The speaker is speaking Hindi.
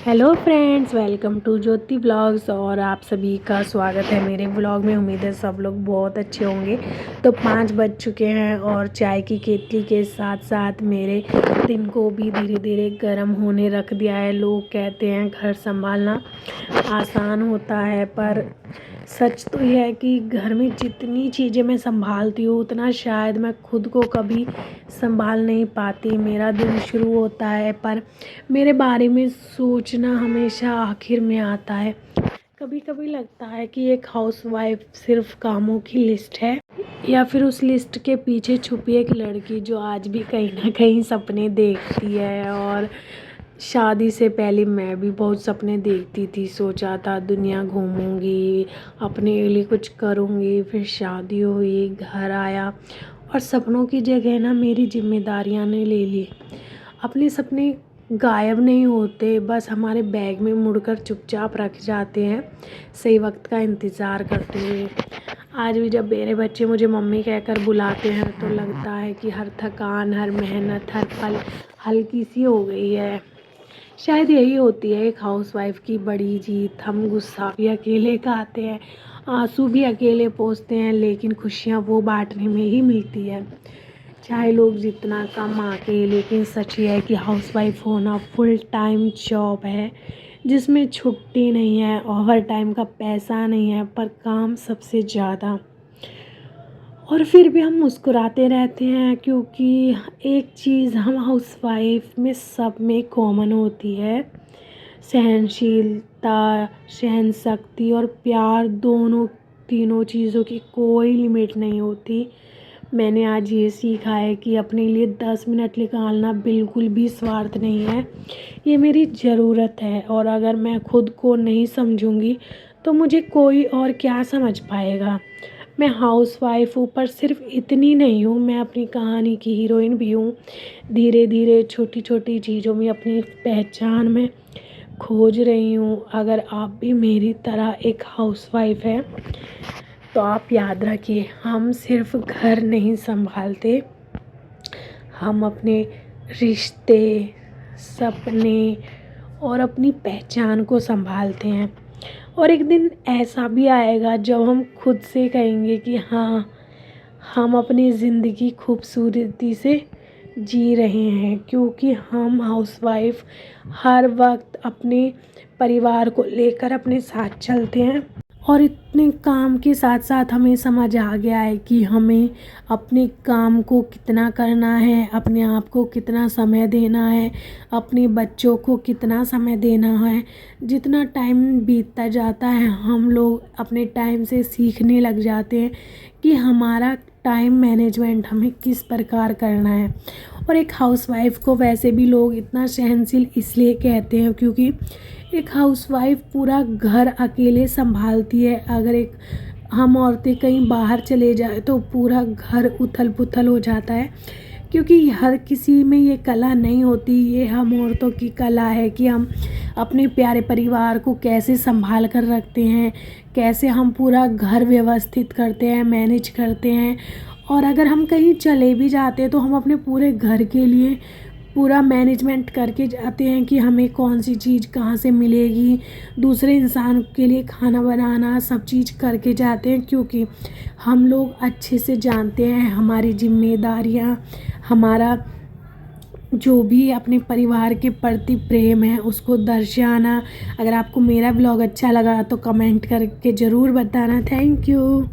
Hello friends, welcome to Jyoti vlogs. और आप सभी का स्वागत है मेरे व्लॉग में। उम्मीद है सब लोग बहुत अच्छे होंगे। तो 5 बज चुके हैं और चाय की केतली के साथ साथ मेरे दिन को भी धीरे धीरे गर्म होने रख दिया है। लोग कहते हैं घर संभालना आसान होता है, पर सच तो यह है कि घर में जितनी चीज़ें मैं संभालती हूँ उतना शायद मैं खुद को कभी संभाल नहीं पाती। मेरा दिन शुरू होता है पर मेरे बारे में सोचना हमेशा आखिर में आता है। कभी कभी लगता है कि एक हाउसवाइफ सिर्फ कामों की लिस्ट है, या फिर उस लिस्ट के पीछे छुपी एक लड़की जो आज भी कहीं ना कहीं सपने देखती है। और शादी से पहले मैं भी बहुत सपने देखती थी। सोचा था दुनिया घूमूंगी, अपने लिए कुछ करूंगी। फिर शादी हुई, घर आया और सपनों की जगह ना मेरी जिम्मेदारियां ने ले ली। अपने सपने गायब नहीं होते, बस हमारे बैग में मुड़कर चुपचाप रख जाते हैं, सही वक्त का इंतज़ार करते हुए। आज भी जब मेरे बच्चे मुझे मम्मी कहकर बुलाते हैं तो लगता है कि हर थकान, हर मेहनत, हर पल हल्की सी हो गई है। शायद यही होती है एक हाउसवाइफ की बड़ी जीत। हम गुस्सा भी अकेले खाते हैं, आंसू भी अकेले पोंछते हैं, लेकिन खुशियाँ वो बांटने में ही मिलती है, चाहे लोग जितना कम आके। लेकिन सच ये है कि हाउसवाइफ होना फुल टाइम जॉब है, जिसमें छुट्टी नहीं है, ओवर टाइम का पैसा नहीं है, पर काम सबसे ज़्यादा। और फिर भी हम मुस्कुराते रहते हैं, क्योंकि एक चीज़ हम हाउसवाइफ में सब में कॉमन होती है। सहनशीलता, सहनशक्ति और प्यार, दोनों तीनों चीज़ों की कोई लिमिट नहीं होती। मैंने आज ये सीखा है कि अपने लिए 10 मिनट निकालना बिल्कुल भी स्वार्थ नहीं है, ये मेरी ज़रूरत है। और अगर मैं खुद को नहीं समझूंगी तो मुझे कोई और क्या समझ पाएगा। मैं हाउसवाइफ हूँ, पर सिर्फ इतनी नहीं हूँ, मैं अपनी कहानी की हीरोइन भी हूँ। धीरे धीरे छोटी छोटी चीज़ों में अपनी पहचान में खोज रही हूँ। अगर आप भी मेरी तरह एक हाउसवाइफ है तो आप याद रखिए, हम सिर्फ घर नहीं संभालते, हम अपने रिश्ते, सपने और अपनी पहचान को संभालते हैं। और एक दिन ऐसा भी आएगा जब हम खुद से कहेंगे कि हाँ, हम अपनी ज़िंदगी खूबसूरती से जी रहे हैं, क्योंकि हम हाउसवाइफ हर वक्त अपने परिवार को लेकर अपने साथ चलते हैं। और इतने काम के साथ साथ हमें समझ आ गया है कि हमें अपने काम को कितना करना है, अपने आप को कितना समय देना है, अपने बच्चों को कितना समय देना है। जितना टाइम बीतता जाता है हम लोग अपने टाइम से सीखने लग जाते हैं कि हमारा टाइम मैनेजमेंट हमें किस प्रकार करना है। और एक हाउसवाइफ को वैसे भी लोग इतना सहनशील इसलिए कहते हैं क्योंकि एक हाउसवाइफ पूरा घर अकेले संभालती है। अगर एक हम औरतें कहीं बाहर चले जाए तो पूरा घर उथल पुथल हो जाता है, क्योंकि हर किसी में ये कला नहीं होती। ये हम औरतों की कला है कि हम अपने प्यारे परिवार को कैसे संभाल कर रखते हैं, कैसे हम पूरा घर व्यवस्थित करते हैं, मैनेज करते हैं। और अगर हम कहीं चले भी जाते हैं तो हम अपने पूरे घर के लिए पूरा मैनेजमेंट करके जाते हैं कि हमें कौन सी चीज़ कहाँ से मिलेगी। दूसरे इंसान के लिए खाना बनाना सब चीज़ करके जाते हैं, क्योंकि हम लोग अच्छे से जानते हैं हमारी जिम्मेदारियाँ, हमारा जो भी अपने परिवार के प्रति प्रेम है उसको दर्शाना। अगर आपको मेरा ब्लॉग अच्छा लगा तो कमेंट करके ज़रूर बताना। Thank you.